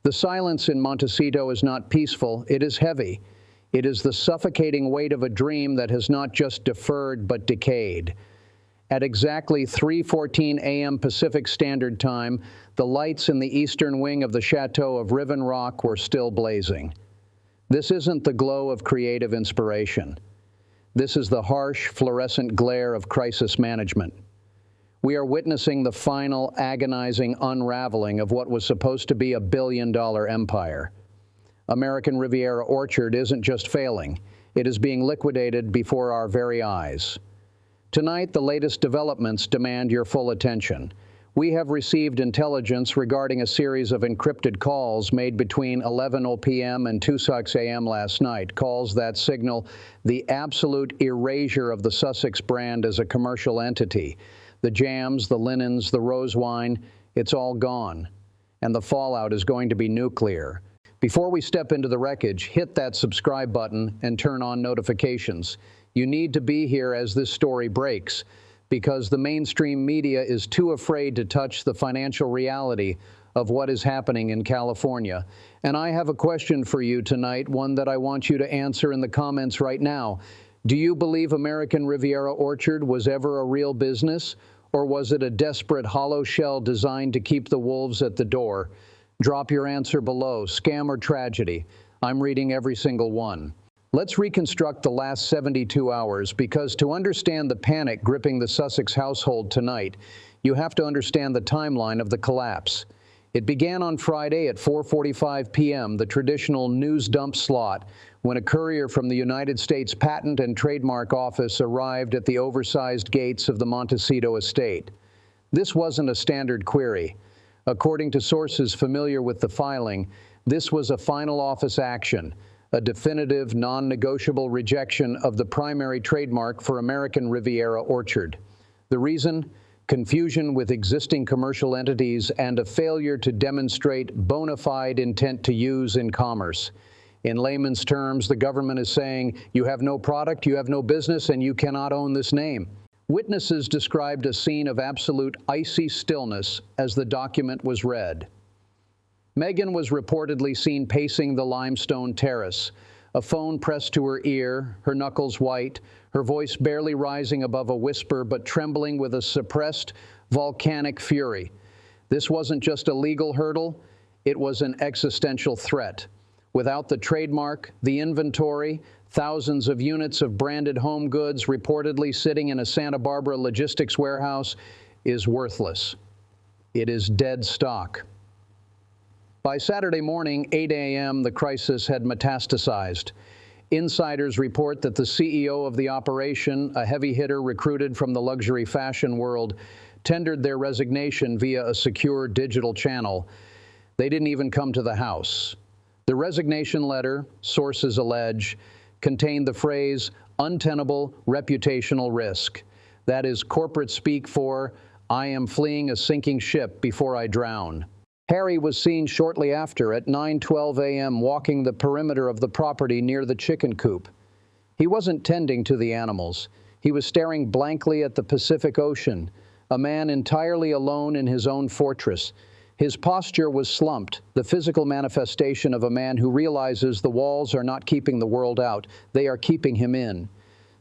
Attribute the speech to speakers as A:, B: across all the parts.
A: The silence in Montecito is not peaceful, it is heavy. It is the suffocating weight of a dream that has not just deferred but decayed. At exactly 3:14 a.m. Pacific Standard Time, the lights in the eastern wing of the Chateau of Riven Rock were still blazing. This isn't the glow of creative inspiration. This is the harsh, fluorescent glare of crisis management. We are witnessing the final, agonizing unraveling of what was supposed to be a billion-dollar empire. American Riviera Orchard isn't just failing, it is being liquidated before our very eyes. Tonight, the latest developments demand your full attention. We have received intelligence regarding a series of encrypted calls made between 11 p.m. and 2:00 a.m. last night, calls that signal the absolute erasure of the Sussex brand as a commercial entity. The jams, the linens, the rose wine, it's all gone. And the fallout is going to be nuclear. Before we step into the wreckage, hit that subscribe button and turn on notifications. You need to be here as this story breaks, because the mainstream media is too afraid to touch the financial reality of what is happening in California. And I have a question for you tonight, one that I want you to answer in the comments right now. Do you believe American Riviera Orchard was ever a real business, or was it a desperate hollow shell designed to keep the wolves at the door? Drop your answer below, scam or tragedy. I'm reading every single one. Let's reconstruct the last 72 hours, because to understand the panic gripping the Sussex household tonight, you have to understand the timeline of the collapse. It began on Friday at 4:45 p.m., the traditional news dump slot, when a courier from the United States Patent and Trademark Office arrived at the oversized gates of the Montecito estate. This wasn't a standard query. According to sources familiar with the filing, this was a final office action, a definitive, non-negotiable rejection of the primary trademark for American Riviera Orchard. The reason? Confusion with existing commercial entities and a failure to demonstrate bona fide intent to use in commerce. In layman's terms, the government is saying, you have no product, you have no business, and you cannot own this name. Witnesses described a scene of absolute icy stillness as the document was read. Meghan was reportedly seen pacing the limestone terrace, a phone pressed to her ear, her knuckles white, her voice barely rising above a whisper but trembling with a suppressed, volcanic fury. This wasn't just a legal hurdle, it was an existential threat. Without the trademark, the inventory, thousands of units of branded home goods reportedly sitting in a Santa Barbara logistics warehouse is worthless. It is dead stock. By Saturday morning, 8 a.m., the crisis had metastasized. Insiders report that the CEO of the operation, a heavy hitter recruited from the luxury fashion world, tendered their resignation via a secure digital channel. They didn't even come to the house. The resignation letter, sources allege, contained the phrase, untenable reputational risk. That is corporate speak for, I am fleeing a sinking ship before I drown. Harry was seen shortly after at 9:12 a.m. walking the perimeter of the property near the chicken coop. He wasn't tending to the animals. He was staring blankly at the Pacific Ocean, a man entirely alone in his own fortress. His posture was slumped, the physical manifestation of a man who realizes the walls are not keeping the world out, they are keeping him in.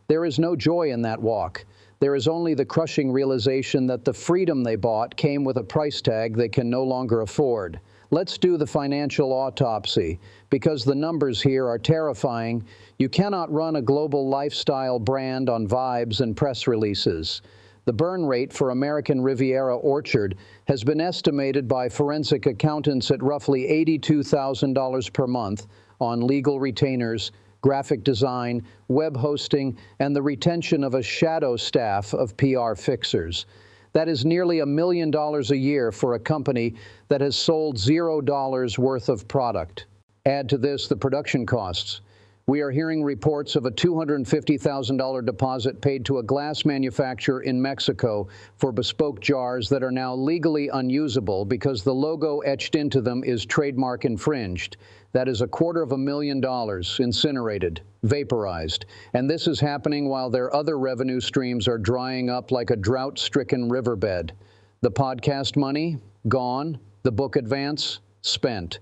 A: There is no joy in that walk. There is only the crushing realization that the freedom they bought came with a price tag they can no longer afford. Let's do the financial autopsy, because the numbers here are terrifying. You cannot run a global lifestyle brand on vibes and press releases. The burn rate for American Riviera Orchard has been estimated by forensic accountants at roughly $82,000 per month on legal retainers, graphic design, web hosting, and the retention of a shadow staff of PR fixers. That is nearly $1 million a year for a company that has sold $0 worth of product. Add to this the production costs. We are hearing reports of a $250,000 deposit paid to a glass manufacturer in Mexico for bespoke jars that are now legally unusable because the logo etched into them is trademark infringed. That is $250,000 incinerated, vaporized. And this is happening while their other revenue streams are drying up like a drought-stricken riverbed. The podcast money? Gone. The book advance? Spent.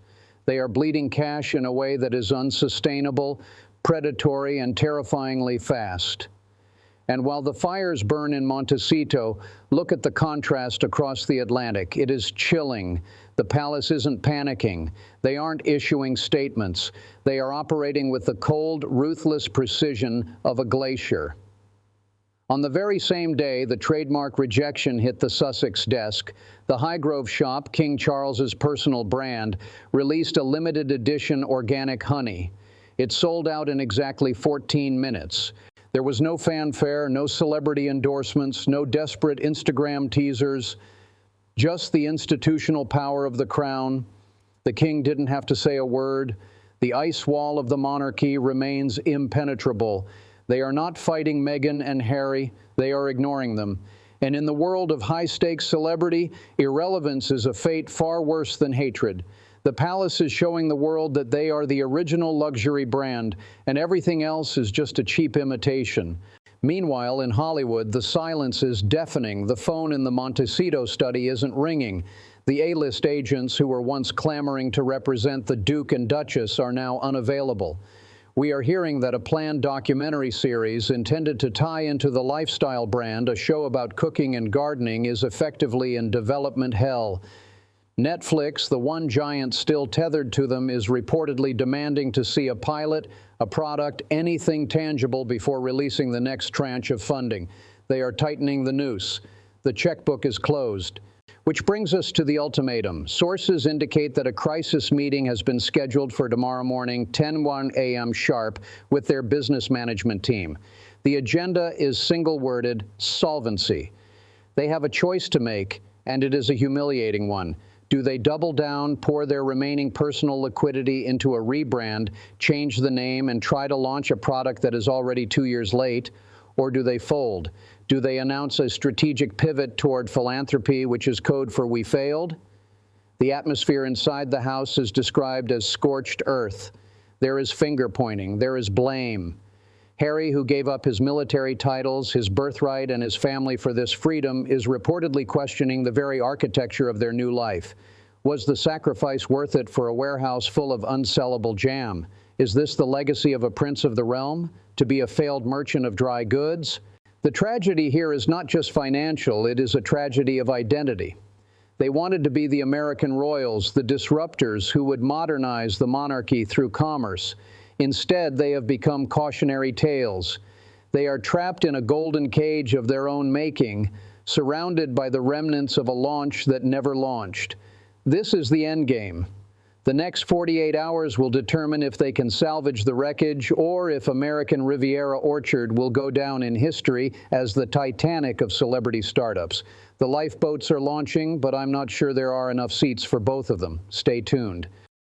A: They are bleeding cash in a way that is unsustainable, predatory, and terrifyingly fast. And while the fires burn in Montecito, look at the contrast across the Atlantic. It is chilling. The palace isn't panicking. They aren't issuing statements. They are operating with the cold, ruthless precision of a glacier. On the very same day the trademark rejection hit the Sussex desk, the Highgrove shop, King Charles's personal brand, released a limited edition organic honey. It sold out in exactly 14 minutes. There was no fanfare, no celebrity endorsements, no desperate Instagram teasers, just the institutional power of the crown. The king didn't have to say a word. The ice wall of the monarchy remains impenetrable. They are not fighting Meghan and Harry, they are ignoring them. And in the world of high-stakes celebrity, irrelevance is a fate far worse than hatred. The palace is showing the world that they are the original luxury brand, and everything else is just a cheap imitation. Meanwhile, in Hollywood, the silence is deafening. The phone in the Montecito study isn't ringing. The A-list agents who were once clamoring to represent the Duke and Duchess are now unavailable. We are hearing that a planned documentary series intended to tie into the lifestyle brand, a show about cooking and gardening, is effectively in development hell. Netflix, the one giant still tethered to them, is reportedly demanding to see a pilot, a product, anything tangible before releasing the next tranche of funding. They are tightening the noose. The checkbook is closed. Which brings us to the ultimatum. Sources indicate that a crisis meeting has been scheduled for tomorrow morning, 10:01 a.m. sharp, with their business management team. The agenda is single-worded: solvency. They have a choice to make, and it is a humiliating one. Do they double down, pour their remaining personal liquidity into a rebrand, change the name, and try to launch a product that is already 2 years late? Or do they fold? Do they announce a strategic pivot toward philanthropy, which is code for "we failed"? The atmosphere inside the house is described as scorched earth. There is finger-pointing. There is blame. Harry, who gave up his military titles, his birthright, and his family for this freedom, is reportedly questioning the very architecture of their new life. Was the sacrifice worth it for a warehouse full of unsellable jam? Is this the legacy of a prince of the realm? To be a failed merchant of dry goods? The tragedy here is not just financial, it is a tragedy of identity. They wanted to be the American royals, the disruptors who would modernize the monarchy through commerce. Instead, they have become cautionary tales. They are trapped in a golden cage of their own making, surrounded by the remnants of a launch that never launched. This is the endgame. The next 48 hours will determine if they can salvage the wreckage or if American Riviera Orchard will go down in history as the Titanic of celebrity startups. The lifeboats are launching, but I'm not sure there are enough seats for both of them. Stay tuned.